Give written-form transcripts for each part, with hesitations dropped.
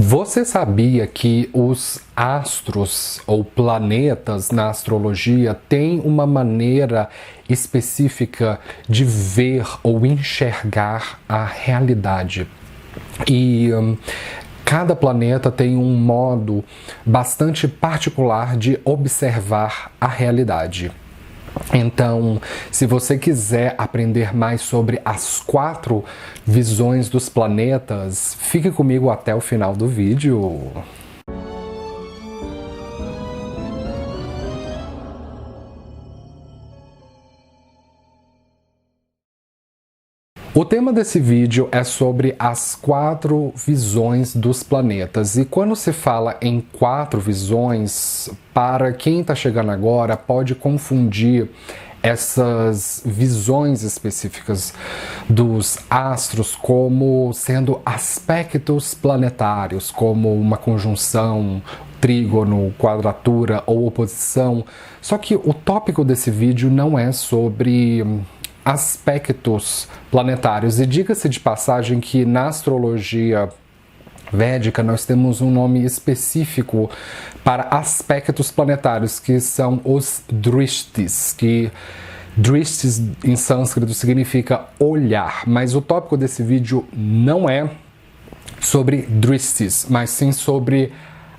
Você sabia que os astros ou planetas na astrologia têm uma maneira específica de ver ou enxergar a realidade? E cada planeta tem um modo bastante particular de observar a realidade. Então, se você quiser aprender mais sobre as 4 visões dos planetas, fique comigo até o final do vídeo. O tema desse vídeo é sobre as 4 visões dos planetas. E quando se fala em 4 visões, para quem está chegando agora, pode confundir essas visões específicas dos astros como sendo aspectos planetários, como uma conjunção, trígono, quadratura ou oposição. Só que o tópico desse vídeo não é sobre aspectos planetários. E diga-se de passagem que na astrologia védica nós temos um nome específico para aspectos planetários, que são os drishtis, que drishtis em sânscrito significa olhar, mas o tópico desse vídeo não é sobre drishtis, mas sim sobre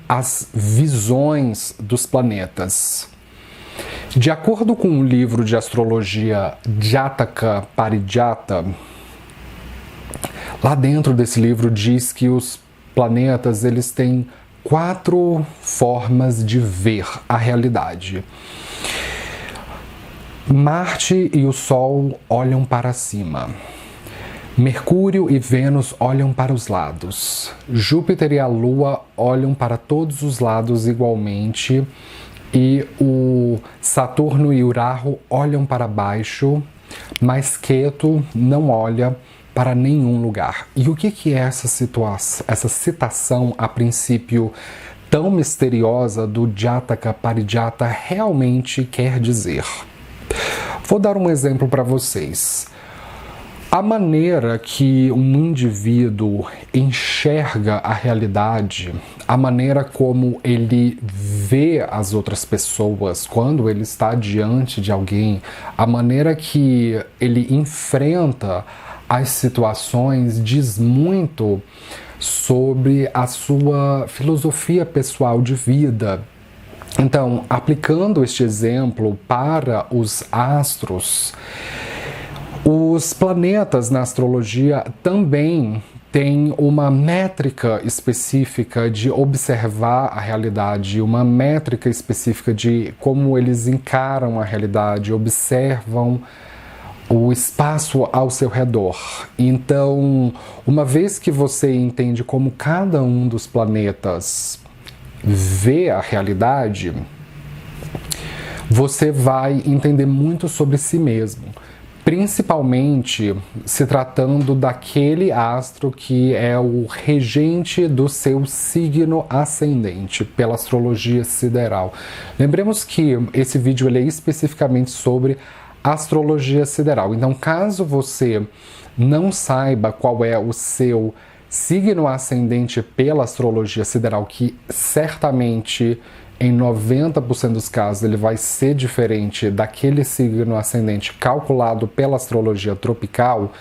as visões dos planetas. De acordo com o livro de astrologia Jataka Parijata, lá dentro desse livro diz que os planetas eles têm 4 formas de ver a realidade. Marte e o Sol olham para cima. Mercúrio e Vênus olham para os lados. Júpiter e a Lua olham para todos os lados igualmente. E o Saturno e Urano olham para baixo, mas Ketu não olha para nenhum lugar. E o que é essa citação, a princípio, tão misteriosa do Jataka Parijata realmente quer dizer? Vou dar um exemplo para vocês. A maneira que um indivíduo enxerga a realidade, a maneira como ele vê as outras pessoas quando ele está diante de alguém, a maneira que ele enfrenta as situações diz muito sobre a sua filosofia pessoal de vida. Então, aplicando este exemplo para os astros, os planetas na astrologia também têm uma métrica específica de observar a realidade, uma métrica específica de como eles encaram a realidade, observam o espaço ao seu redor. Então, uma vez que você entende como cada um dos planetas vê a realidade, você vai entender muito sobre si mesmo. Principalmente se tratando daquele astro que é o regente do seu signo ascendente pela astrologia sideral. Lembremos que esse vídeo ele é especificamente sobre astrologia sideral. Então, caso você não saiba qual é o seu signo ascendente pela astrologia sideral, que certamente em 90% dos casos ele vai ser diferente daquele signo ascendente calculado pela astrologia tropical,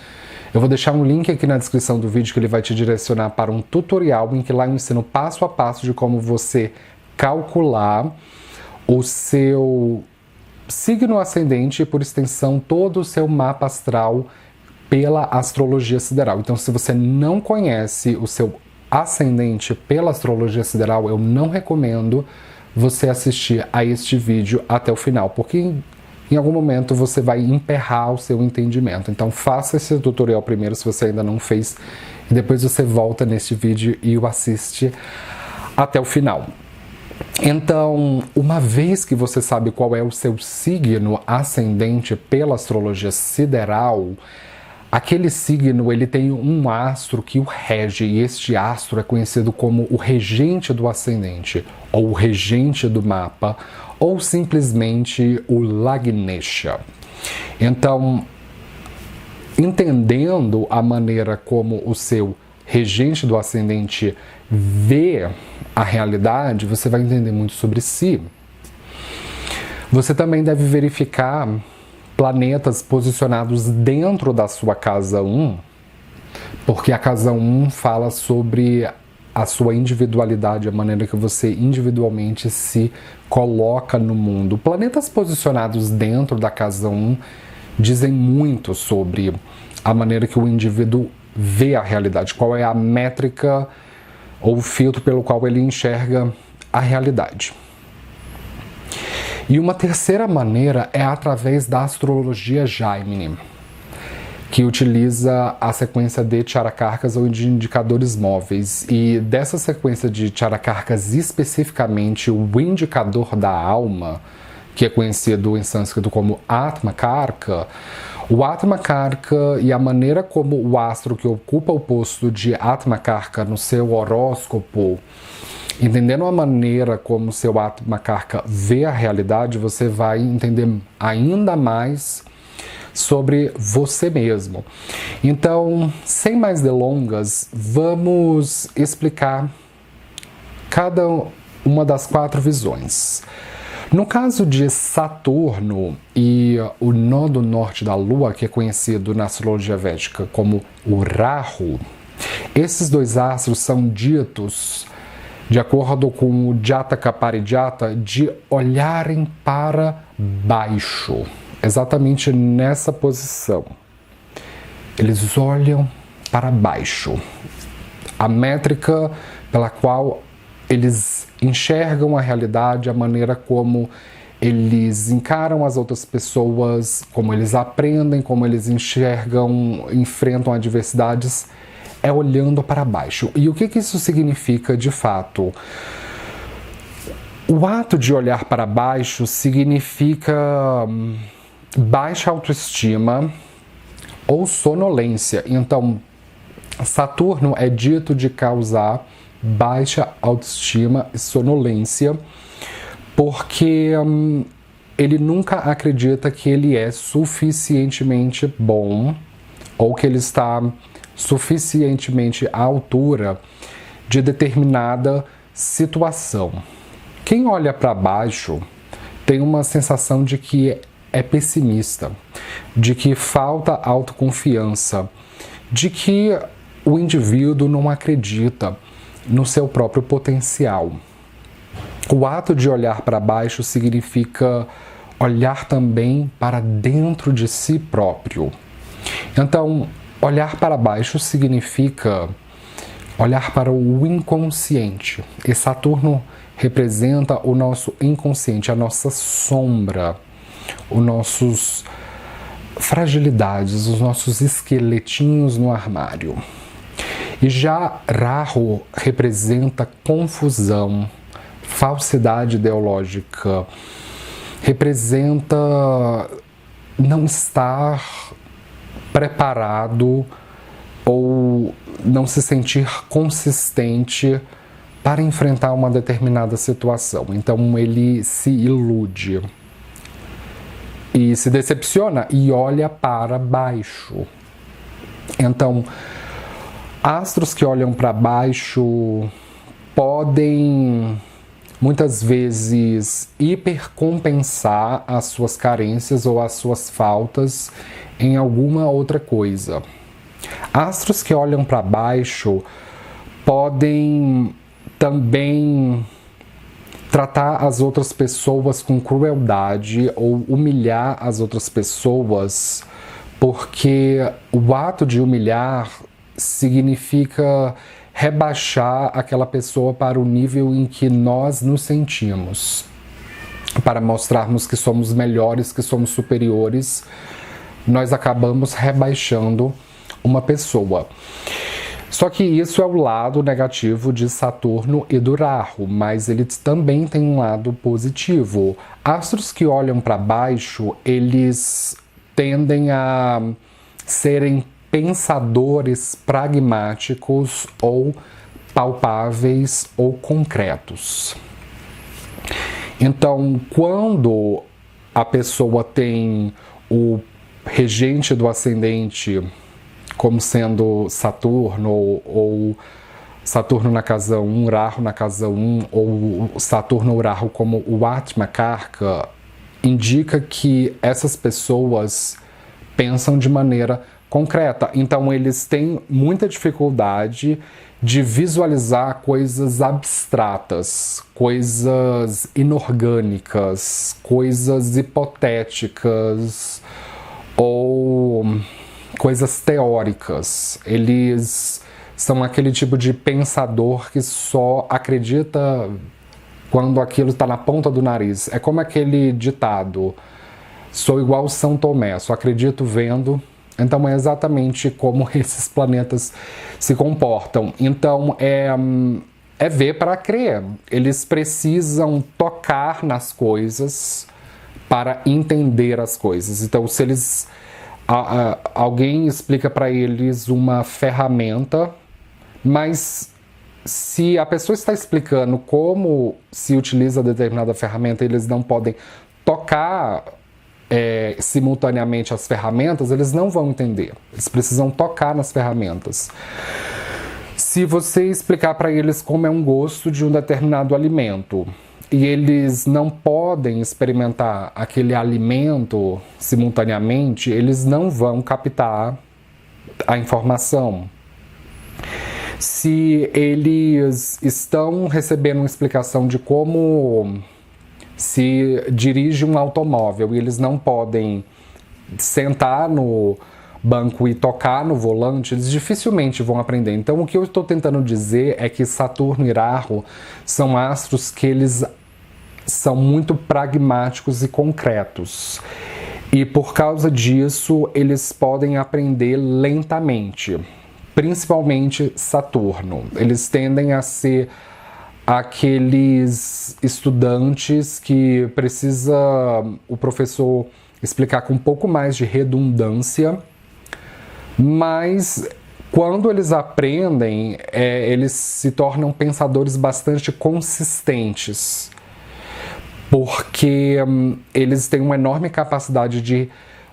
eu vou deixar um link aqui na descrição do vídeo que ele vai te direcionar para um tutorial em que lá eu ensino passo a passo de como você calcular o seu signo ascendente e, por extensão, todo o seu mapa astral pela astrologia sideral. Então, se você não conhece o seu ascendente pela astrologia sideral, eu não recomendo você assistir a este vídeo até o final, porque em algum momento você vai emperrar o seu entendimento. Então faça esse tutorial primeiro se você ainda não fez, e depois você volta neste vídeo e o assiste até o final. Então, uma vez que você sabe qual é o seu signo ascendente pela astrologia sideral, aquele signo ele tem um astro que o rege, e este astro é conhecido como o regente do ascendente, ou o regente do mapa, ou simplesmente o Lagnesha. Então, entendendo a maneira como o seu regente do ascendente vê a realidade, você vai entender muito sobre si. Você também deve verificar planetas posicionados dentro da sua casa 1, porque a casa 1 fala sobre a sua individualidade, a maneira que você individualmente se coloca no mundo. Planetas posicionados dentro da casa 1 dizem muito sobre a maneira que o indivíduo vê a realidade, qual é a métrica ou o filtro pelo qual ele enxerga a realidade. E uma terceira maneira é através da astrologia Jaimini, que utiliza a sequência de Charakarkas ou de indicadores móveis. E dessa sequência de Charakarkas, especificamente o indicador da alma, que é conhecido em sânscrito como Atmakarka, o Atmakarka e a maneira como o astro que ocupa o posto de Atmakarka no seu horóscopo, entendendo a maneira como seu Atmakarka vê a realidade, você vai entender ainda mais sobre você mesmo. Então, sem mais delongas, vamos explicar cada uma das 4 visões. No caso de Saturno e o nó do norte da Lua, que é conhecido na astrologia védica como o Rahu, esses 2 astros são ditos, de acordo com o Jataka Parijata, de olharem para baixo, exatamente nessa posição. Eles olham para baixo. A métrica pela qual eles enxergam a realidade, a maneira como eles encaram as outras pessoas, como eles aprendem, como eles enxergam, enfrentam adversidades, é olhando para baixo. E o que isso significa de fato? O ato de olhar para baixo significa baixa autoestima ou sonolência. Então, Saturno é dito de causar baixa autoestima e sonolência, porque ele nunca acredita que ele é suficientemente bom ou que ele está suficientemente à altura de determinada situação. Quem olha para baixo tem uma sensação de que é pessimista, de que falta autoconfiança, de que o indivíduo não acredita no seu próprio potencial. O ato de olhar para baixo significa olhar também para dentro de si próprio. Então, olhar para baixo significa olhar para o inconsciente. E Saturno representa o nosso inconsciente, a nossa sombra, os nossos fragilidades, os nossos esqueletinhos no armário. E já Rahu representa confusão, falsidade ideológica, representa não estar preparado ou não se sentir consistente para enfrentar uma determinada situação. Então ele se ilude e se decepciona e olha para baixo. Então, astros que olham para baixo podem muitas vezes hipercompensar as suas carências ou as suas faltas em alguma outra coisa. Astros que olham para baixo podem também tratar as outras pessoas com crueldade ou humilhar as outras pessoas, porque o ato de humilhar significa rebaixar aquela pessoa para o nível em que nós nos sentimos, para mostrarmos que somos melhores, que somos superiores. Nós acabamos rebaixando uma pessoa. Só que isso é o lado negativo de Saturno e do Rahu, mas ele também tem um lado positivo. Astros que olham para baixo, eles tendem a serem pensadores pragmáticos ou palpáveis ou concretos. Então, quando a pessoa tem o regente do ascendente como sendo Saturno ou Saturno na casa 1, Rahu na casa 1, ou Saturno ou Rahu como o Atma Karka, indica que essas pessoas pensam de maneira concreta. Então, eles têm muita dificuldade de visualizar coisas abstratas, coisas inorgânicas, coisas hipotéticas ou coisas teóricas. Eles são aquele tipo de pensador que só acredita quando aquilo está na ponta do nariz. É como aquele ditado: sou igual São Tomé, só acredito vendo. Então é exatamente como esses planetas se comportam. Então é ver para crer. Eles precisam tocar nas coisas para entender as coisas. Então, se eles alguém explica para eles uma ferramenta, mas se a pessoa está explicando como se utiliza determinada ferramenta, eles não podem tocar simultaneamente as ferramentas, eles não vão entender. Eles precisam tocar nas ferramentas. Se você explicar para eles como é um gosto de um determinado alimento e eles não podem experimentar aquele alimento simultaneamente, eles não vão captar a informação. Se eles estão recebendo uma explicação de como se dirige um automóvel e eles não podem sentar no banco e tocar no volante, eles dificilmente vão aprender. Então, o que eu estou tentando dizer é que Saturno e Rahu são astros que eles são muito pragmáticos e concretos. E por causa disso, eles podem aprender lentamente. Principalmente Saturno. Eles tendem a ser aqueles estudantes que precisa o professor explicar com um pouco mais de redundância, mas quando eles aprendem, eles se tornam pensadores bastante consistentes, porque eles têm uma enorme capacidade de,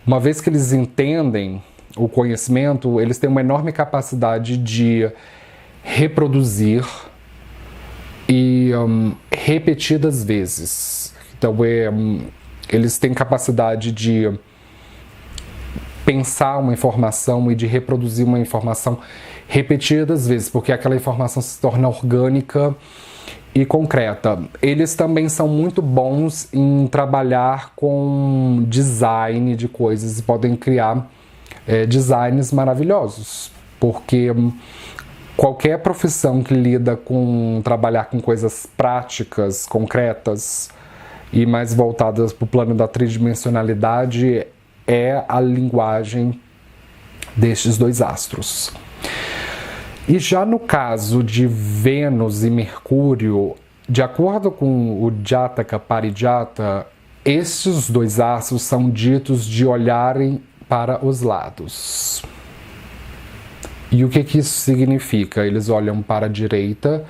uma vez que eles entendem o conhecimento, eles têm uma enorme capacidade de reproduzir e repetidas vezes. Então, eles têm capacidade de pensar uma informação e de reproduzir uma informação repetidas vezes, porque aquela informação se torna orgânica e concreta. Eles também são muito bons em trabalhar com design de coisas e podem criar designs maravilhosos, porque qualquer profissão que lida com trabalhar com coisas práticas, concretas e mais voltadas para o plano da tridimensionalidade é a linguagem destes dois astros. E já no caso de Vênus e Mercúrio, de acordo com o Jataka Parijata, estes dois astros são ditos de olharem para os lados. E o que isso significa? Eles olham para a direita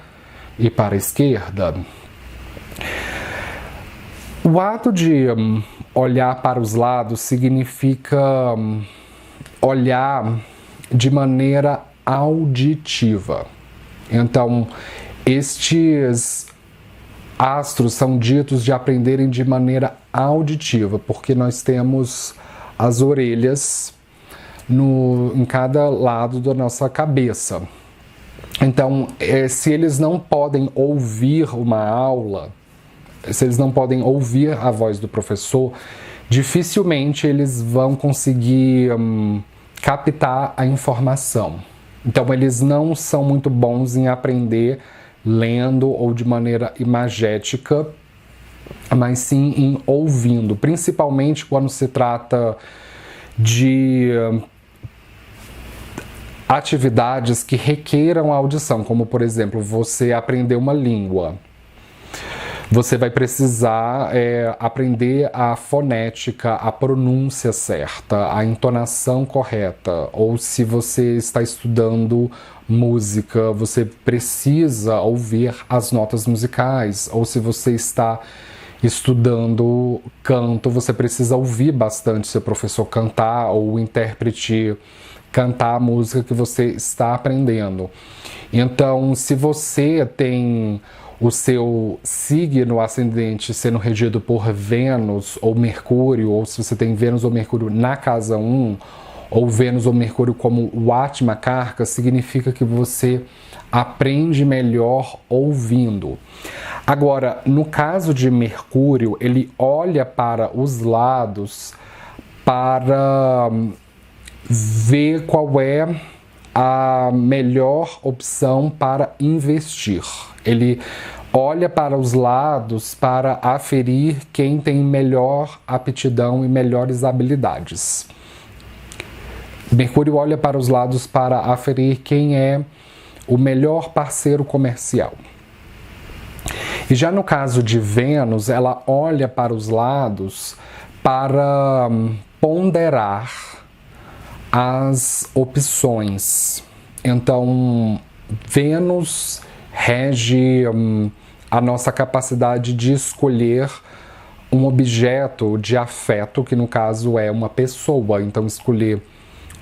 e para a esquerda. O ato de olhar para os lados significa olhar de maneira auditiva. Então, estes astros são ditos de aprenderem de maneira auditiva, porque nós temos as orelhas em cada lado da nossa cabeça. Então, se eles não podem ouvir uma aula, se eles não podem ouvir a voz do professor, dificilmente eles vão conseguir captar a informação. Então, eles não são muito bons em aprender lendo ou de maneira imagética, mas sim em ouvindo, principalmente quando se trata de atividades que requeram a audição, como, por exemplo, você aprender uma língua. Você vai precisar aprender a fonética, a pronúncia certa, a entonação correta. Ou se você está estudando música, você precisa ouvir as notas musicais. Ou se você está estudando canto, você precisa ouvir bastante seu professor cantar ou o intérprete cantar a música que você está aprendendo. Então, se você tem o seu signo ascendente sendo regido por Vênus ou Mercúrio, ou se você tem Vênus ou Mercúrio na casa 1, ou Vênus ou Mercúrio como o Atma Karka, significa que você aprende melhor ouvindo. Agora, no caso de Mercúrio, ele olha para os lados para ver qual é a melhor opção para investir. Ele olha para os lados para aferir quem tem melhor aptidão e melhores habilidades. Mercúrio olha para os lados para aferir quem é o melhor parceiro comercial. E já no caso de Vênus, ela olha para os lados para ponderar as opções. Então, Vênus rege a nossa capacidade de escolher um objeto de afeto, que no caso é uma pessoa. Então, escolher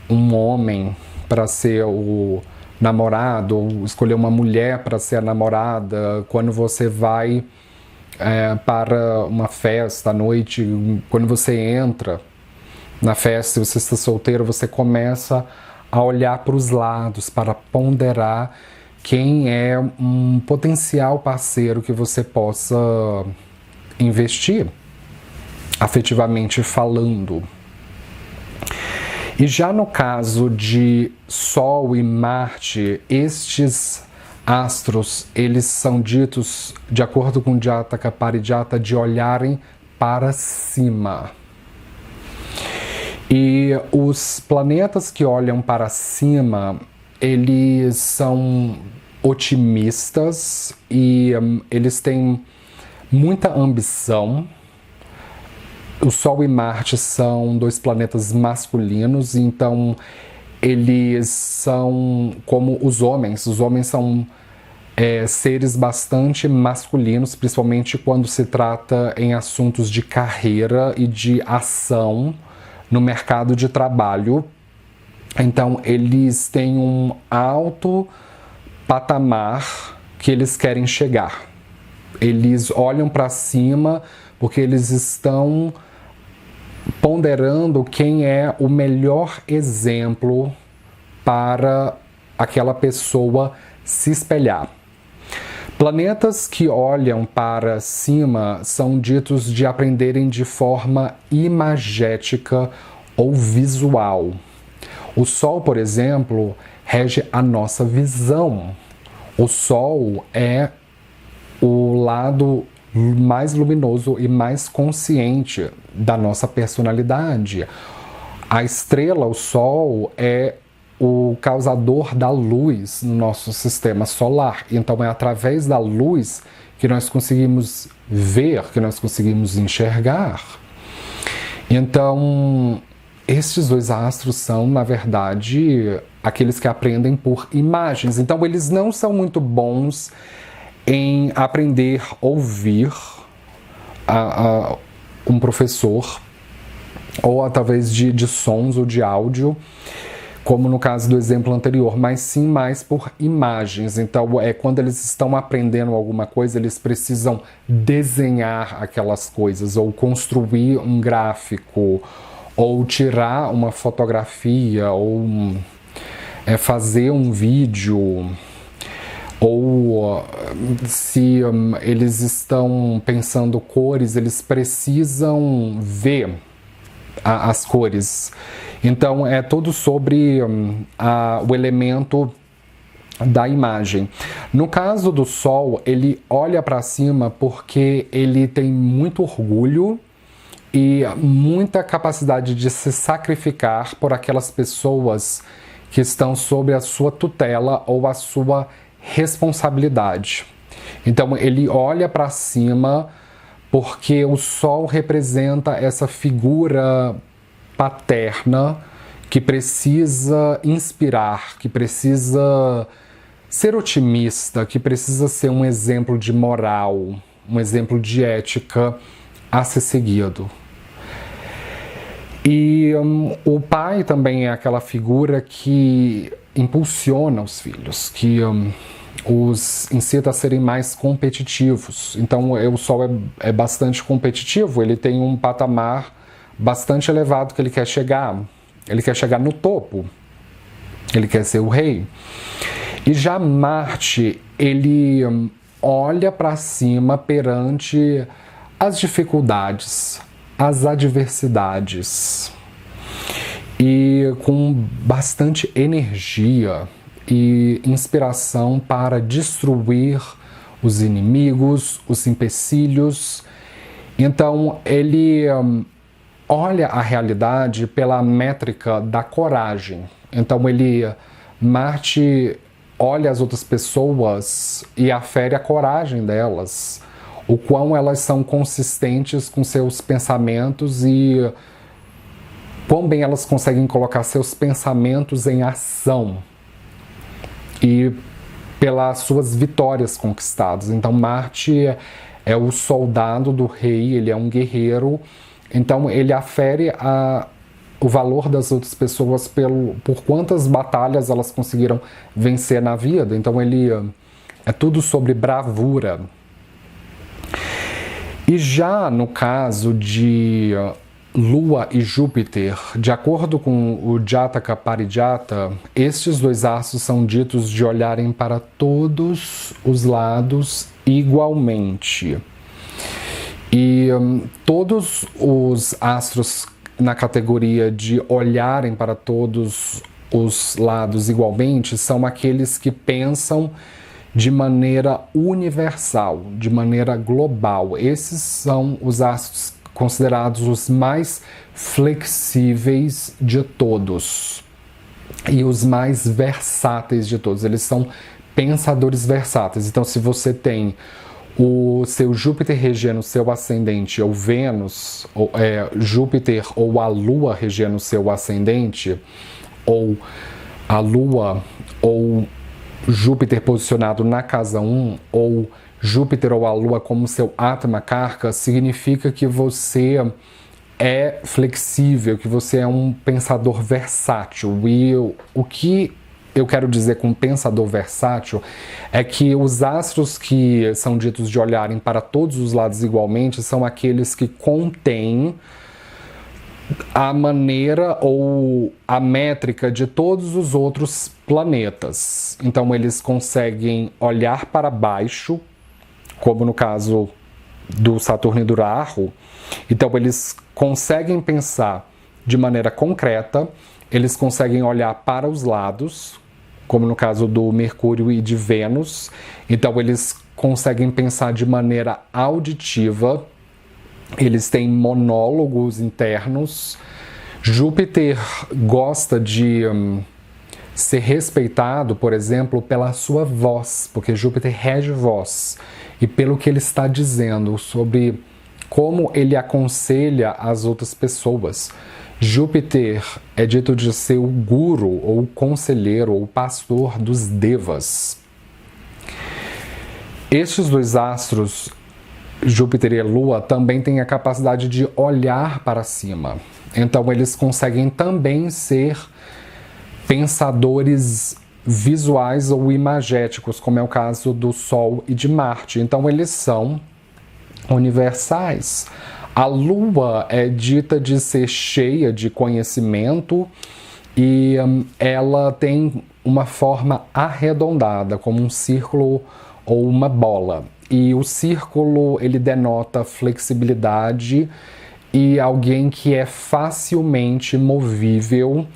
um homem para ser o namorado, ou escolher uma mulher para ser a namorada, quando você vai para uma festa à noite, quando você entra na festa e você está solteiro, você começa a olhar para os lados, para ponderar quem é um potencial parceiro que você possa investir, afetivamente falando. E já no caso de Sol e Marte, estes astros, eles são ditos, de acordo com Jataka Parijata, de olharem para cima. E os planetas que olham para cima, eles são otimistas e eles têm muita ambição. O Sol e Marte são dois planetas masculinos, então eles são como os homens. Os homens são seres bastante masculinos, principalmente quando se trata em assuntos de carreira e de ação no mercado de trabalho. Então eles têm um alto patamar que eles querem chegar. Eles olham para cima porque eles estão ponderando quem é o melhor exemplo para aquela pessoa se espelhar. Planetas que olham para cima são ditos de aprenderem de forma imagética ou visual. O Sol, por exemplo, rege a nossa visão. O Sol é o lado mais luminoso e mais consciente da nossa personalidade. A estrela, o Sol, é o causador da luz no nosso sistema solar. Então é através da luz que nós conseguimos ver, que nós conseguimos enxergar. Então, estes dois astros são, na verdade, aqueles que aprendem por imagens. Então, eles não são muito bons em aprender a ouvir um professor, ou através de sons ou de áudio, como no caso do exemplo anterior, mas sim mais por imagens. Então, quando eles estão aprendendo alguma coisa, eles precisam desenhar aquelas coisas, ou construir um gráfico, ou tirar uma fotografia, ou fazer um vídeo. Ou se eles estão pensando cores, eles precisam ver as cores. Então é tudo sobre o elemento da imagem. No caso do Sol, ele olha para cima porque ele tem muito orgulho e muita capacidade de se sacrificar por aquelas pessoas que estão sob a sua tutela ou a sua responsabilidade. Então ele olha para cima porque o Sol representa essa figura paterna que precisa inspirar, que precisa ser otimista, que precisa ser um exemplo de moral, um exemplo de ética a ser seguido. E o pai também é aquela figura que impulsiona os filhos, que os incita a serem mais competitivos. Então o Sol é bastante competitivo, ele tem um patamar bastante elevado que ele quer chegar no topo, ele quer ser o rei. E já Marte, ele olha para cima perante as dificuldades, as adversidades, e com bastante energia e inspiração para destruir os inimigos, os empecilhos. Então ele olha a realidade pela métrica da coragem. Então Marte olha as outras pessoas e afere a coragem delas, o quão elas são consistentes com seus pensamentos e quão bem elas conseguem colocar seus pensamentos em ação e pelas suas vitórias conquistadas. Então Marte é o soldado do rei, ele é um guerreiro, então ele afere o valor das outras pessoas por quantas batalhas elas conseguiram vencer na vida. Então ele é tudo sobre bravura. E já no caso de Lua e Júpiter, de acordo com o Jataka Parijata, estes dois astros são ditos de olharem para todos os lados igualmente. E todos os astros na categoria de olharem para todos os lados igualmente são aqueles que pensam de maneira universal, de maneira global. Esses são os astros considerados os mais flexíveis de todos e os mais versáteis de todos. Eles são pensadores versáteis. Então, se você tem o seu Júpiter regendo o seu ascendente, ou Vênus, Júpiter ou a Lua regendo o seu ascendente, ou a Lua ou Júpiter posicionado na casa 1, ou Júpiter ou a Lua como seu Atma Karka, significa que você é flexível, que você é um pensador versátil. E o que eu quero dizer com pensador versátil é que os astros que são ditos de olharem para todos os lados igualmente são aqueles que contêm a maneira ou a métrica de todos os outros planetas. Então eles conseguem olhar para baixo, como no caso do Saturno e do Rahu. Então eles conseguem pensar de maneira concreta, eles conseguem olhar para os lados, como no caso do Mercúrio e de Vênus. Então eles conseguem pensar de maneira auditiva, eles têm monólogos internos. Júpiter gosta de ser respeitado, por exemplo, pela sua voz, porque Júpiter rege voz, e pelo que ele está dizendo, sobre como ele aconselha as outras pessoas. Júpiter é dito de ser o guru, ou o conselheiro, ou o pastor dos devas. Estes dois astros, Júpiter e Lua, também têm a capacidade de olhar para cima. Então eles conseguem também ser pensadores visuais ou imagéticos, como é o caso do Sol e de Marte. Então eles são universais. A Lua é dita de ser cheia de conhecimento e ela tem uma forma arredondada, como um círculo ou uma bola. E o círculo, ele denota flexibilidade e alguém que é facilmente movível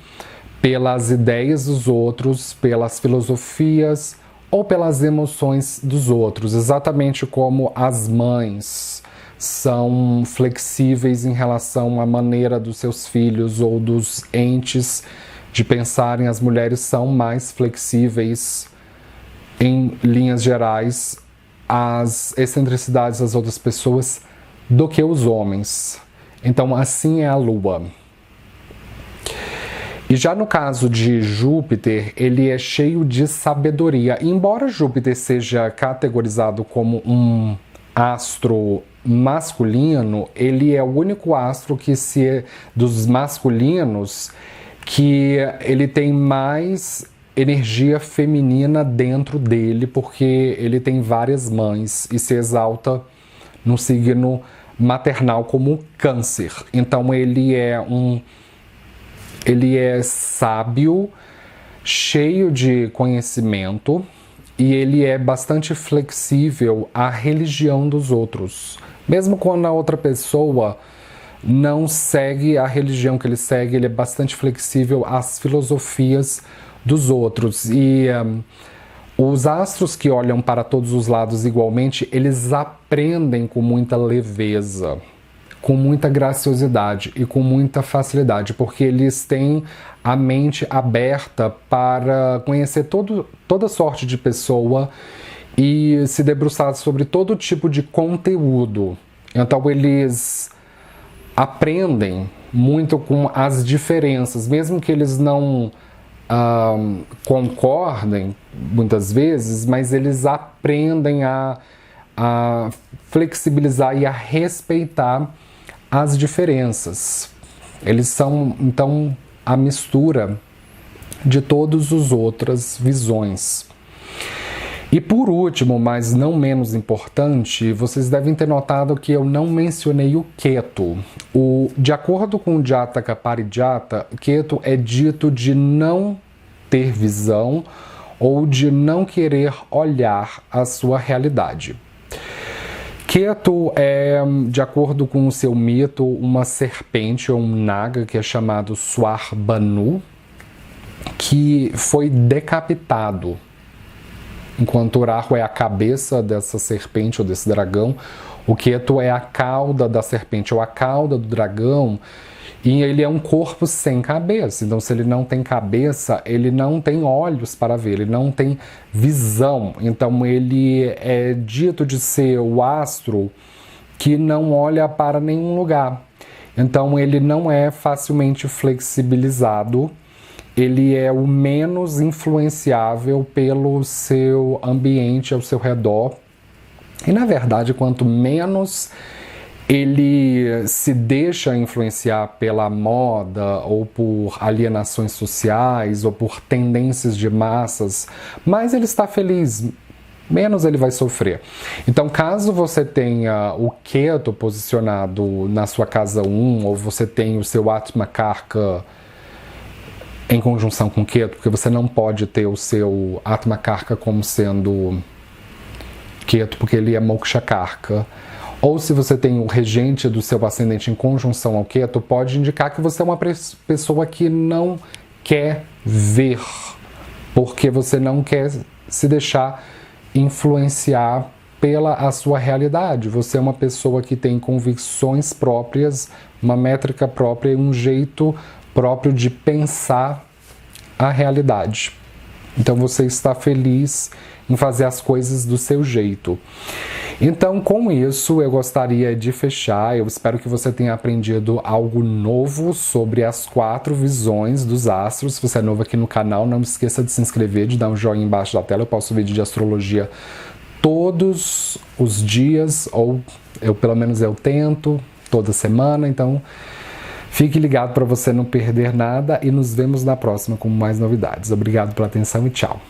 pelas ideias dos outros, pelas filosofias ou pelas emoções dos outros, exatamente como as mães são flexíveis em relação à maneira dos seus filhos ou dos entes de pensarem. As mulheres são mais flexíveis em linhas gerais às excentricidades das outras pessoas do que os homens. Então assim é a Lua. E já no caso de Júpiter, ele é cheio de sabedoria. Embora Júpiter seja categorizado como um astro masculino, ele é o único astro que dos masculinos que ele tem mais energia feminina dentro dele, porque ele tem várias mães e se exalta no signo maternal como Câncer. Então ele é sábio, cheio de conhecimento e ele é bastante flexível à religião dos outros. Mesmo quando a outra pessoa não segue a religião que ele segue, ele é bastante flexível às filosofias dos outros. E os astros que olham para todos os lados igualmente, eles aprendem com muita leveza, com muita graciosidade e com muita facilidade, porque eles têm a mente aberta para conhecer toda sorte de pessoa e se debruçar sobre todo tipo de conteúdo. Então eles aprendem muito com as diferenças, mesmo que eles não concordem muitas vezes, mas eles aprendem a flexibilizar e a respeitar as diferenças. Eles são, então, a mistura de todas as outras visões. E por último, mas não menos importante, vocês devem ter notado que eu não mencionei o Ketu. De acordo com o Jataka Parijata, Ketu é dito de não ter visão ou de não querer olhar a sua realidade. Ketu é, de acordo com o seu mito, uma serpente ou um naga que é chamado Swarbanu, que foi decapitado. Enquanto o Rahu é a cabeça dessa serpente ou desse dragão, o Ketu é a cauda da serpente ou a cauda do dragão, e ele é um corpo sem cabeça. Então, se ele não tem cabeça, ele não tem olhos para ver, ele não tem visão. Então, ele é dito de ser o astro que não olha para nenhum lugar. Então, ele não é facilmente flexibilizado. Ele é o menos influenciável pelo seu ambiente ao seu redor. E, na verdade, quanto menos ele se deixa influenciar pela moda ou por alienações sociais ou por tendências de massas, mais ele está feliz, menos ele vai sofrer. Então, caso você tenha o Ketu posicionado na sua casa 1, ou você tenha o seu Atma Karka em conjunção com Ketu, porque você não pode ter o seu Atma Karka como sendo Ketu, porque ele é Moksha Karka. Ou se você tem o regente do seu ascendente em conjunção ao Ketu, pode indicar que você é uma pessoa que não quer ver, porque você não quer se deixar influenciar pela sua realidade. Você é uma pessoa que tem convicções próprias, uma métrica própria e um jeito próprio de pensar a realidade. Então você está feliz em fazer as coisas do seu jeito. Então, com isso, eu gostaria de fechar. Eu espero que você tenha aprendido algo novo sobre as 4 visões dos astros. Se você é novo aqui no canal, não esqueça de se inscrever, de dar um joinha embaixo da tela. Eu posto vídeo de astrologia todos os dias, ou pelo menos eu tento, toda semana. Então, fique ligado para você não perder nada e nos vemos na próxima com mais novidades. Obrigado pela atenção e tchau!